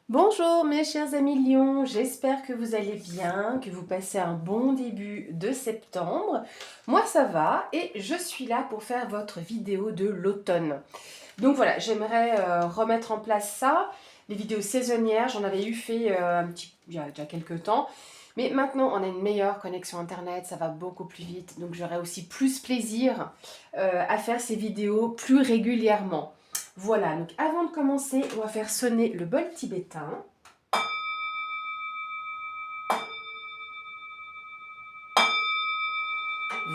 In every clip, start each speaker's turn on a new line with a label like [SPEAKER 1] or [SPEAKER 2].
[SPEAKER 1] Bonjour mes chers amis lions, j'espère que vous allez bien, que vous passez un bon début de septembre. Moi ça va et je suis là pour faire votre vidéo de l'automne. Donc voilà, j'aimerais remettre en place ça. Les vidéos saisonnières, j'en avais eu fait il y a déjà quelques temps. Mais maintenant, on a une meilleure connexion Internet, ça va beaucoup plus vite. Donc j'aurai aussi plus plaisir à faire ces vidéos plus régulièrement. Voilà, donc avant de commencer, on va faire sonner le bol tibétain.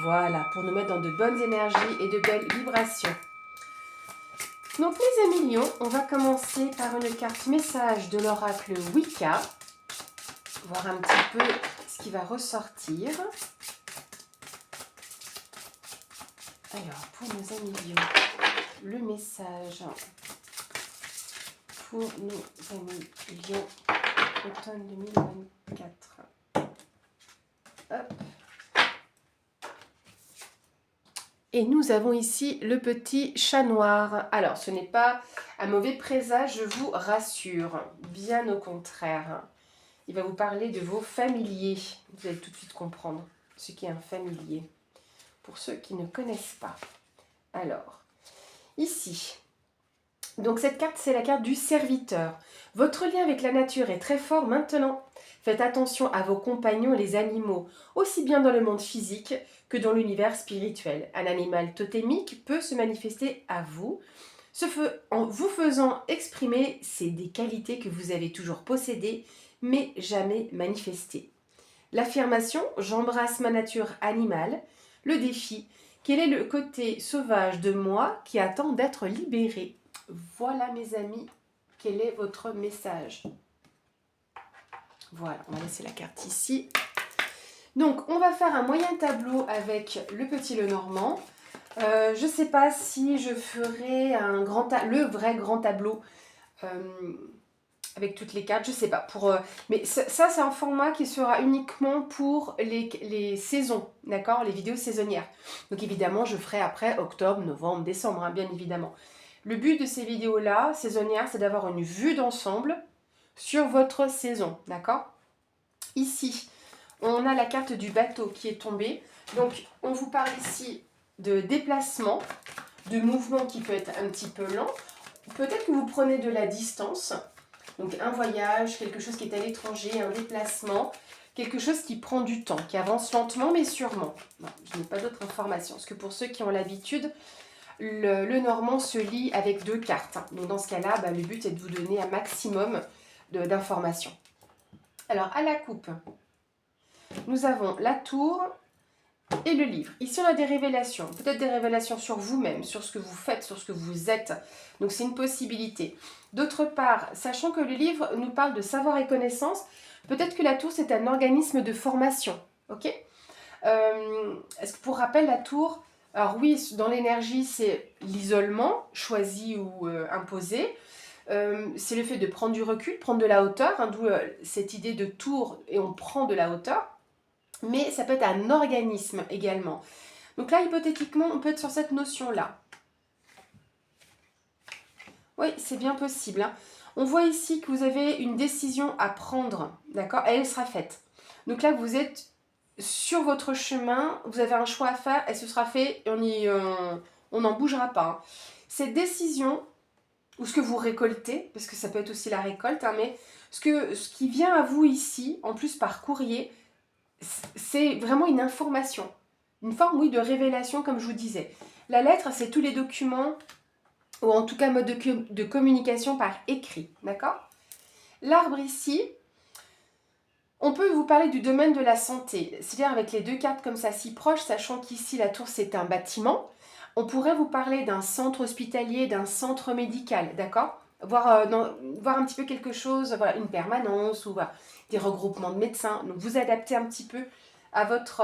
[SPEAKER 1] Voilà, pour nous mettre dans de bonnes énergies et de belles vibrations. Donc les amis lions, on va commencer par une carte message de l'oracle Wicca. Voir un petit peu ce qui va ressortir. Alors, pour nos amis lions, le message pour nos amis lions, automne 2024. Hop. Et nous avons ici le petit chat noir. Alors, ce n'est pas un mauvais présage, je vous rassure. Bien au contraire. Il va vous parler de vos familiers. Vous allez tout de suite comprendre ce qu'est un familier. Pour ceux qui ne connaissent pas. Alors, ici. Donc cette carte, c'est la carte du serviteur. Votre lien avec la nature est très fort maintenant. Faites attention à vos compagnons, les animaux, aussi bien dans le monde physique que dans l'univers spirituel. Un animal totémique peut se manifester à vous, en vous faisant exprimer des qualités que vous avez toujours possédées, mais jamais manifestées. L'affirmation « J'embrasse ma nature animale », le défi « Quel est le côté sauvage de moi qui attend d'être libéré ?» Voilà mes amis, quel est votre message? Voilà, on va laisser la carte ici. Donc, on va faire un moyen tableau avec le petit Lenormand. Je ne sais pas si je ferai le vrai grand tableau avec toutes les cartes, je ne sais pas. Mais ça, c'est un format qui sera uniquement pour les saisons, d'accord? Les vidéos saisonnières. Donc évidemment, je ferai après octobre, novembre, décembre, hein, bien évidemment. Le but de ces vidéos-là, saisonnières, c'est d'avoir une vue d'ensemble sur votre saison, d'accord? Ici, on a la carte du bateau qui est tombée. Donc, on vous parle ici de déplacement, de mouvement qui peut être un petit peu lent. Peut-être que vous prenez de la distance. Donc, un voyage, quelque chose qui est à l'étranger, un déplacement, quelque chose qui prend du temps, qui avance lentement mais sûrement. Non, je n'ai pas d'autres informations. Parce que pour ceux qui ont l'habitude, le normand se lit avec 2 cartes. Donc dans ce cas-là, le but est de vous donner un maximum d'informations. Alors à la coupe, nous avons la tour et le livre. Ici on a des révélations, peut-être des révélations sur vous-même, sur ce que vous faites, sur ce que vous êtes. Donc c'est une possibilité. D'autre part, sachant que le livre nous parle de savoir et connaissance, peut-être que la tour c'est un organisme de formation. Ok Est-ce que pour rappel, la tour... Alors oui, dans l'énergie, c'est l'isolement, choisi ou imposé. C'est le fait de prendre du recul, prendre de la hauteur, hein, d'où cette idée de tour et on prend de la hauteur. Mais ça peut être un organisme également. Donc là, hypothétiquement, on peut être sur cette notion-là. Oui, c'est bien possible. Hein. On voit ici que vous avez une décision à prendre, d'accord? Et elle sera faite. Donc là, vous êtes sur votre chemin, vous avez un choix à faire et ce sera fait et on n'en bougera pas. Hein. Cette décision, ou ce que vous récoltez, parce que ça peut être aussi la récolte, hein, mais ce qui vient à vous ici, en plus par courrier, c'est vraiment une information. Une forme, oui, de révélation, comme je vous disais. La lettre, c'est tous les documents, ou en tout cas mode de communication par écrit, d'accord? L'arbre ici, on peut vous parler du domaine de la santé, c'est-à-dire avec les 2 cartes comme ça si proches, sachant qu'ici la tour c'est un bâtiment, on pourrait vous parler d'un centre hospitalier, d'un centre médical, d'accord? Voir un petit peu quelque chose, voilà, une permanence ou voilà, des regroupements de médecins. Donc vous adaptez un petit peu à votre...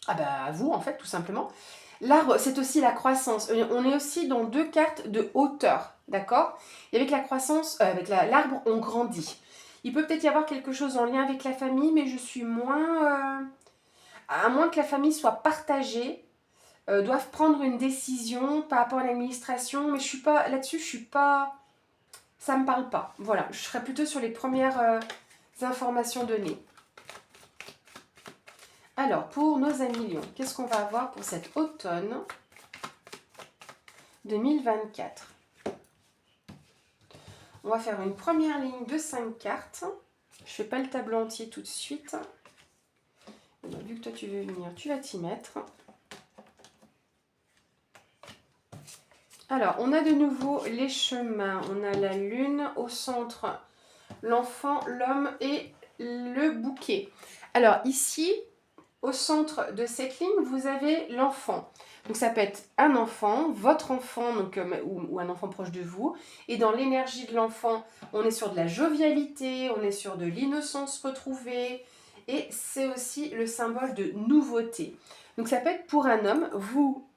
[SPEAKER 1] à vous en fait, tout simplement. L'arbre, c'est aussi la croissance. On est aussi dans 2 cartes de hauteur, d'accord? Et avec la croissance, avec l'arbre, on grandit. Il peut peut-être y avoir quelque chose en lien avec la famille, mais je suis moins... à moins que la famille soit partagée, doivent prendre une décision par rapport à l'administration, mais je suis pas là-dessus, je suis pas... ça me parle pas. Voilà, je serai plutôt sur les premières informations données. Alors, pour nos amis Lions, qu'est-ce qu'on va avoir pour cet automne 2024? On va faire une première ligne de 5 cartes. Je ne fais pas le tableau entier tout de suite. Donc, vu que toi tu veux venir, tu vas t'y mettre. Alors, on a de nouveau les chemins. On a la lune au centre, l'enfant, l'homme et le bouquet. Alors ici, au centre de cette ligne, vous avez l'enfant. Donc ça peut être un enfant, votre enfant, donc, ou un enfant proche de vous. Et dans l'énergie de l'enfant, on est sur de la jovialité, on est sur de l'innocence retrouvée. Et c'est aussi le symbole de nouveauté. Donc ça peut être pour un homme, vous,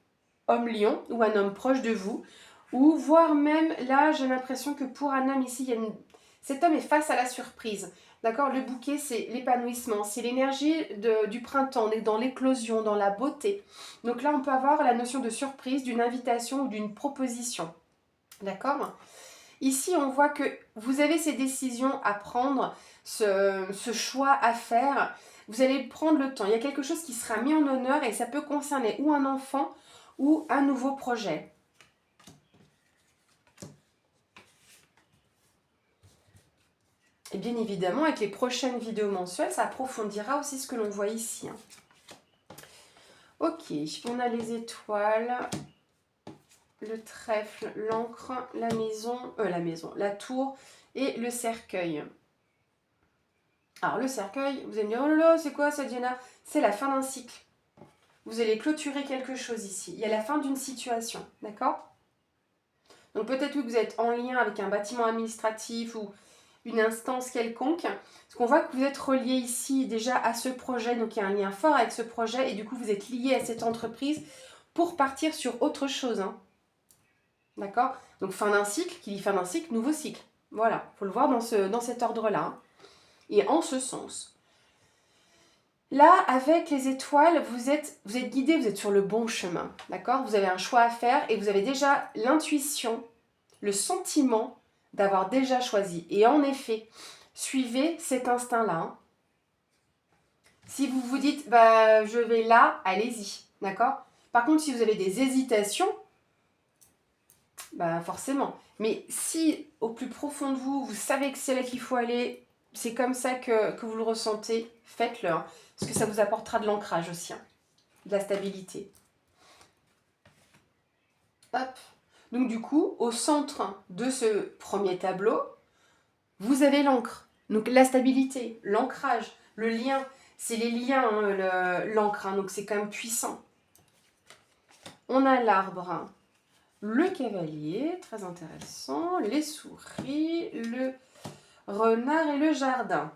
[SPEAKER 1] homme lion, ou un homme proche de vous. Ou voire même, là, j'ai l'impression que pour un homme ici, cet homme est face à la surprise. D'accord? Le bouquet, c'est l'épanouissement, c'est l'énergie du printemps, on est dans l'éclosion, dans la beauté. Donc là, on peut avoir la notion de surprise, d'une invitation ou d'une proposition. D'accord? Ici, on voit que vous avez ces décisions à prendre, ce choix à faire. Vous allez prendre le temps. Il y a quelque chose qui sera mis en honneur et ça peut concerner ou un enfant ou un nouveau projet. Et bien évidemment, avec les prochaines vidéos mensuelles, ça approfondira aussi ce que l'on voit ici. Ok, on a les étoiles, le trèfle, l'encre, la tour et le cercueil. Alors le cercueil, vous allez me dire, oh là là, c'est quoi ça, Diana? C'est la fin d'un cycle. Vous allez clôturer quelque chose ici. Il y a la fin d'une situation, d'accord? Donc peut-être que vous êtes en lien avec un bâtiment administratif ou une instance quelconque. Parce qu'on voit que vous êtes relié ici déjà à ce projet, donc il y a un lien fort avec ce projet et du coup vous êtes lié à cette entreprise pour partir sur autre chose. Hein. D'accord? Donc fin d'un cycle, qui dit fin d'un cycle, nouveau cycle. Voilà, il faut le voir dans cet ordre-là. Hein. Et en ce sens. Là, avec les étoiles, vous êtes guidé, vous êtes sur le bon chemin. D'accord? Vous avez un choix à faire et vous avez déjà l'intuition, le sentiment d'avoir déjà choisi. Et en effet, suivez cet instinct-là. Hein. Si vous vous dites, bah, je vais là, allez-y. D'accord? Par contre, si vous avez des hésitations, bah forcément. Mais si au plus profond de vous, vous savez que c'est là qu'il faut aller, c'est comme ça que vous le ressentez, faites-le. Hein, parce que ça vous apportera de l'ancrage aussi, hein, de la stabilité. Hop. Donc du coup, au centre de ce premier tableau, vous avez l'encre. Donc la stabilité, l'ancrage, le lien. C'est les liens, hein, l'encre. Hein, donc c'est quand même puissant. On a l'arbre. Hein. Le cavalier, très intéressant, les souris, le renard et le jardin.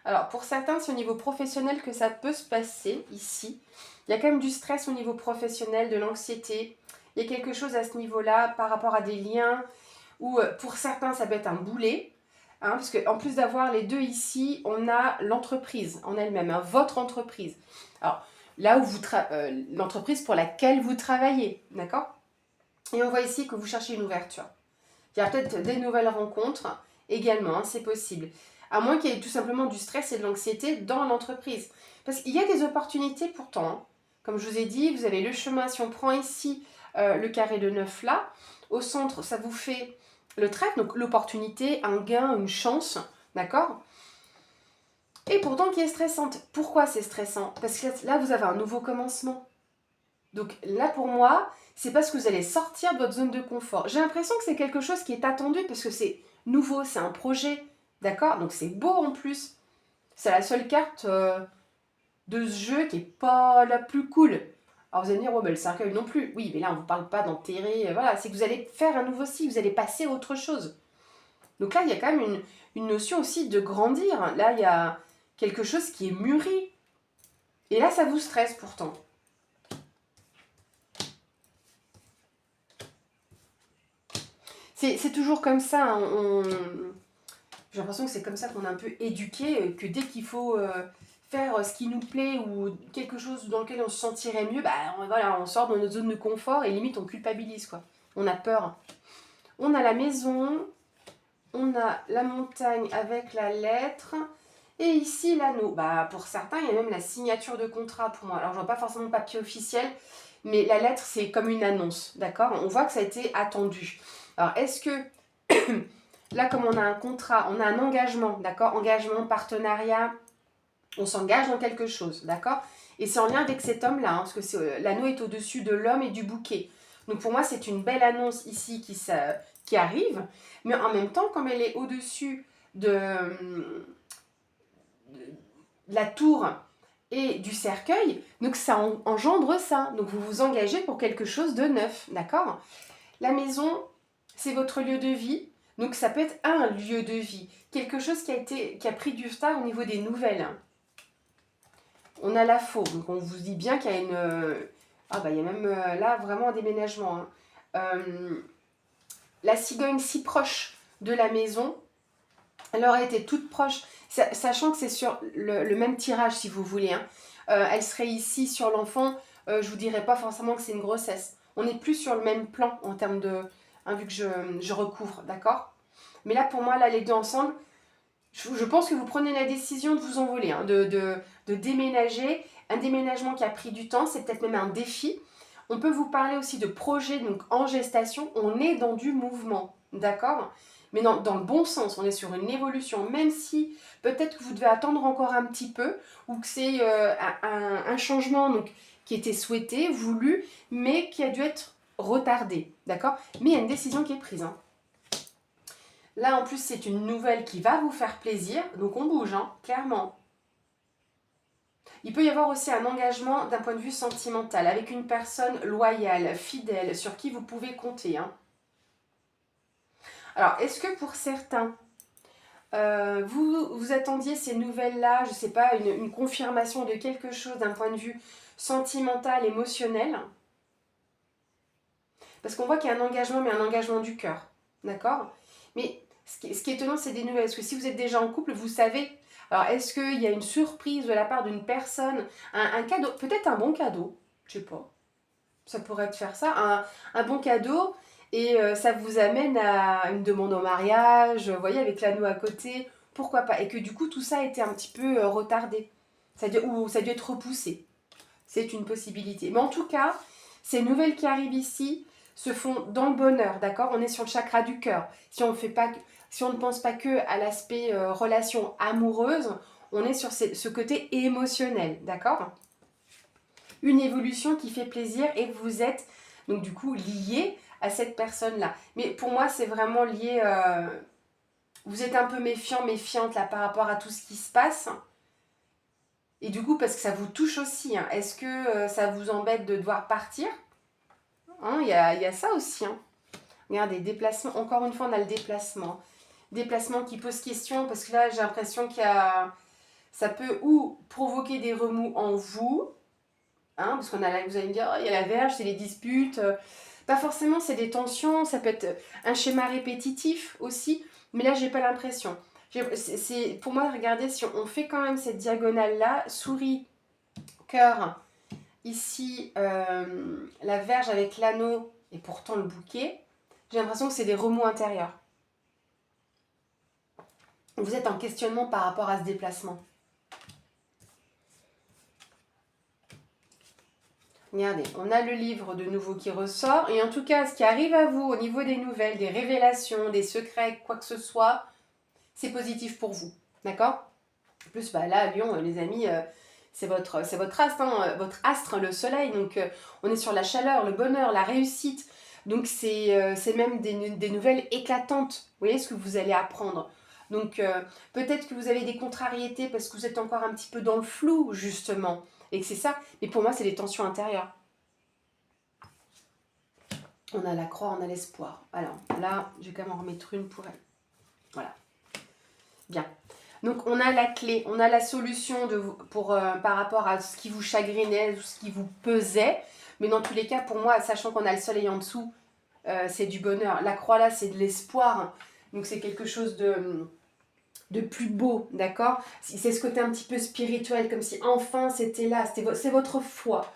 [SPEAKER 1] Alors, pour certains, c'est au niveau professionnel que ça peut se passer ici. Il y a quand même du stress au niveau professionnel, de l'anxiété. Il y a quelque chose à ce niveau-là par rapport à des liens, ou pour certains, ça peut être un boulet. Hein, parce qu'en plus d'avoir les deux ici, on a l'entreprise en elle-même, hein, votre entreprise. Alors, là où l'entreprise pour laquelle vous travaillez, d'accord? Et on voit ici que vous cherchez une ouverture. Il y a peut-être des nouvelles rencontres également, hein, c'est possible. À moins qu'il y ait tout simplement du stress et de l'anxiété dans l'entreprise. Parce qu'il y a des opportunités pourtant. Hein. Comme je vous ai dit, vous avez le chemin, si on prend ici le carré de 9 là, au centre, ça vous fait le trèfle, donc l'opportunité, un gain, une chance, d'accord? Et pourtant qui est stressante. Pourquoi c'est stressant? Parce que là, vous avez un nouveau commencement. Donc là, pour moi, c'est parce que vous allez sortir de votre zone de confort. J'ai l'impression que c'est quelque chose qui est attendu parce que c'est nouveau, c'est un projet, d'accord? Donc c'est beau en plus. C'est la seule carte de ce jeu qui n'est pas la plus cool. Alors vous allez me dire, oh, mais le cercueil non plus. Oui, mais là, on ne vous parle pas d'enterrer. Voilà, c'est que vous allez faire un nouveau cycle, vous allez passer à autre chose. Donc là, il y a quand même une notion aussi de grandir. Là, il y a quelque chose qui est mûri. Et là, ça vous stresse pourtant. C'est toujours comme ça. Hein, j'ai l'impression que c'est comme ça qu'on est un peu éduqué, que dès qu'il faut faire ce qui nous plaît ou quelque chose dans lequel on se sentirait mieux, bah, voilà, on sort de notre zone de confort et limite on culpabilise, quoi. On a peur. On a la maison, on a la montagne avec la lettre, et ici l'anneau. Bah, pour certains, il y a même la signature de contrat pour moi. Alors, je vois pas forcément le papier officiel, mais la lettre, c'est comme une annonce, d'accord? On voit que ça a été attendu. Alors, est-ce que, là, comme on a un contrat, on a un engagement, d'accord? Engagement, partenariat, on s'engage dans quelque chose, d'accord? Et c'est en lien avec cet homme-là, hein, parce que l'anneau est au-dessus de l'homme et du bouquet. Donc pour moi, c'est une belle annonce ici qui arrive, mais en même temps, comme elle est au-dessus de la tour et du cercueil, donc ça engendre ça. Donc vous vous engagez pour quelque chose de neuf, d'accord? La maison, c'est votre lieu de vie, donc ça peut être un lieu de vie, quelque chose qui a pris du retard au niveau des nouvelles. On a la faux, donc on vous dit bien qu'il y a une... Ah bah il y a même là vraiment un déménagement. Hein. La cigogne si proche de la maison, elle aurait été toute proche, sachant que c'est sur le même tirage si vous voulez. Hein. Elle serait ici sur l'enfant, je vous dirais pas forcément que c'est une grossesse. On est plus sur le même plan en termes de... Hein, vu que je recouvre, d'accord? Mais là pour moi, là les deux ensemble, je pense que vous prenez la décision de vous envoler, hein, de déménager. Un déménagement qui a pris du temps, c'est peut-être même un défi. On peut vous parler aussi de projets donc en gestation. On est dans du mouvement, d'accord? Mais dans le bon sens, on est sur une évolution, même si peut-être que vous devez attendre encore un petit peu, ou que c'est un changement donc, qui était souhaité, voulu, mais qui a dû être retardé, d'accord? Mais il y a une décision qui est prise, hein. Là, en plus, c'est une nouvelle qui va vous faire plaisir. Donc, on bouge, hein, clairement. Il peut y avoir aussi un engagement d'un point de vue sentimental avec une personne loyale, fidèle, sur qui vous pouvez compter. Hein. Alors, est-ce que pour certains, vous attendiez ces nouvelles-là, je ne sais pas, une confirmation de quelque chose d'un point de vue sentimental, émotionnel? Parce qu'on voit qu'il y a un engagement, mais un engagement du cœur. D'accord? Mais ce qui est étonnant, c'est des nouvelles. Parce que si vous êtes déjà en couple, vous savez. Alors, est-ce qu'il y a une surprise de la part d'une personne, un cadeau, peut-être un bon cadeau, je sais pas. Ça pourrait être faire ça, un bon cadeau, et ça vous amène à une demande en mariage, vous voyez, avec l'anneau à côté, pourquoi pas. Et que du coup, tout ça a été un petit peu retardé, ou ça a dû être repoussé. C'est une possibilité. Mais en tout cas, ces nouvelles qui arrivent ici se font dans le bonheur, d'accord? On est sur le chakra du cœur. Si on ne pense pas que à l'aspect relation amoureuse, on est sur ce côté émotionnel, d'accord? Une évolution qui fait plaisir et vous êtes donc du coup lié à cette personne-là. Mais pour moi, c'est vraiment lié... vous êtes un peu méfiant, méfiante là par rapport à tout ce qui se passe. Et du coup, parce que ça vous touche aussi, hein. Est-ce que ça vous embête de devoir partir? Hein, y a ça aussi. Hein. Regardez, déplacement. Encore une fois, on a le déplacement. Déplacement qui pose question, parce que là, j'ai l'impression ça peut ou provoquer des remous en vous, hein, parce qu'on a, vous allez me dire, oh, il y a la verge, c'est les disputes. Pas forcément, c'est des tensions, ça peut être un schéma répétitif aussi, mais là, j'ai pas l'impression. Pour moi, regardez, si on fait quand même cette diagonale-là, souris, cœur, ici, la verge avec l'anneau et pourtant le bouquet, j'ai l'impression que c'est des remous intérieurs. Vous êtes en questionnement par rapport à ce déplacement. Regardez, on a le livre de nouveau qui ressort. Et en tout cas, ce qui arrive à vous au niveau des nouvelles, des révélations, des secrets, quoi que ce soit, c'est positif pour vous. D'accord? En plus, bah, là, Lyon, les amis, c'est votre astre, hein, votre astre, le soleil. Donc, on est sur la chaleur, le bonheur, la réussite. Donc, c'est même des nouvelles éclatantes. Vous voyez ce que vous allez apprendre. Donc, peut-être que vous avez des contrariétés parce que vous êtes encore un petit peu dans le flou, justement. Et que c'est ça. Mais pour moi, c'est des tensions intérieures. On a la croix, on a l'espoir. Alors, là, je vais quand même en remettre une pour elle. Voilà. Bien. Donc, on a la clé, on a la solution par rapport à ce qui vous chagrinait, ce qui vous pesait. Mais dans tous les cas, pour moi, sachant qu'on a le soleil en dessous, c'est du bonheur. La croix, là, c'est de l'espoir. Donc, c'est quelque chose de plus beau, d'accord? C'est ce côté un petit peu spirituel, comme si enfin c'était là, c'est votre foi.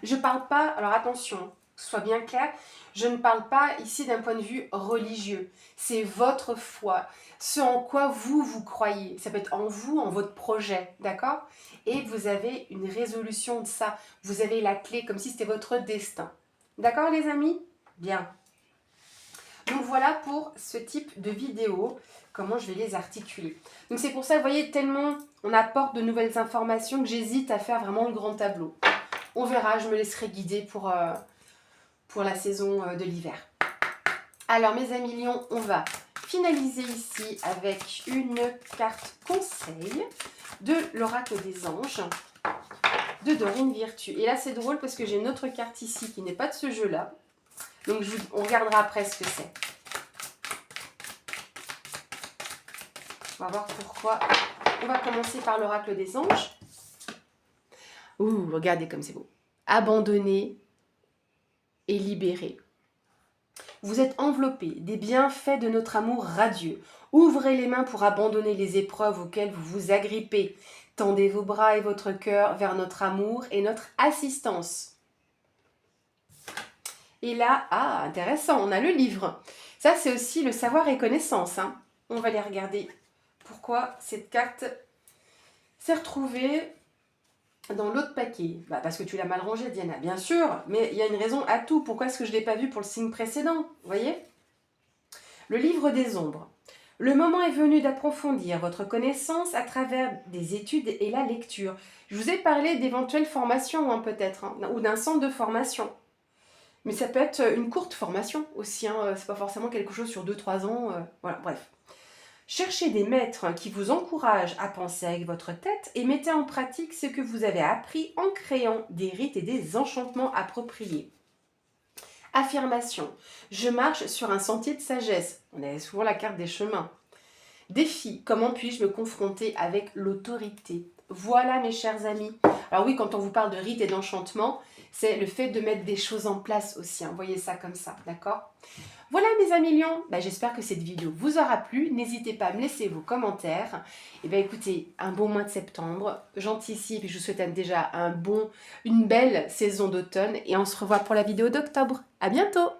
[SPEAKER 1] Je parle pas, alors attention, soit bien clair, je ne parle pas ici d'un point de vue religieux. C'est votre foi, ce en quoi vous croyez. Ça peut être en vous, en votre projet, d'accord? Et vous avez une résolution de ça. Vous avez la clé, comme si c'était votre destin. D'accord les amis? Bien. Donc voilà pour ce type de vidéo, comment je vais les articuler. Donc c'est pour ça, vous voyez, tellement on apporte de nouvelles informations que j'hésite à faire vraiment le grand tableau. On verra, je me laisserai guider pour la saison de l'hiver. Alors mes amis lions, on va finaliser ici avec une carte conseil de l'oracle des anges de Dorine Virtue. Et là c'est drôle parce que j'ai une autre carte ici qui n'est pas de ce jeu-là. Donc on regardera après ce que c'est. On va voir pourquoi. On va commencer par l'oracle des anges. Ouh, regardez comme c'est beau. Abandonné et libéré. Vous êtes enveloppé des bienfaits de notre amour radieux. Ouvrez les mains pour abandonner les épreuves auxquelles vous vous agrippez. Tendez vos bras et votre cœur vers notre amour et notre assistance. Et là, ah, intéressant, on a le livre. Ça, c'est aussi le savoir et connaissance. Hein. On va les regarder. Pourquoi cette carte s'est retrouvée dans l'autre paquet? Parce que tu l'as mal rangé, Diana, bien sûr, mais il y a une raison à tout. Pourquoi est-ce que je ne l'ai pas vu pour le signe précédent? Vous voyez? Le livre des ombres. Le moment est venu d'approfondir votre connaissance à travers des études et la lecture. Je vous ai parlé d'éventuelles formations, hein, peut-être, hein, ou d'un centre de formation. Mais ça peut être une courte formation aussi, hein, c'est pas forcément quelque chose sur 2-3 ans, voilà, bref. Cherchez des maîtres qui vous encouragent à penser avec votre tête et mettez en pratique ce que vous avez appris en créant des rites et des enchantements appropriés. Affirmation. Je marche sur un sentier de sagesse. On a souvent la carte des chemins. Défi. Comment puis-je me confronter avec l'autorité? Voilà mes chers amis. Alors oui, quand on vous parle de rites et d'enchantements, c'est le fait de mettre des choses en place aussi. Hein. Voyez ça comme ça, d'accord? Voilà mes amis lions, j'espère que cette vidéo vous aura plu. N'hésitez pas à me laisser vos commentaires. Et écoutez, un bon mois de septembre, j'anticipe et je vous souhaite déjà une belle saison d'automne et on se revoit pour la vidéo d'octobre. À bientôt!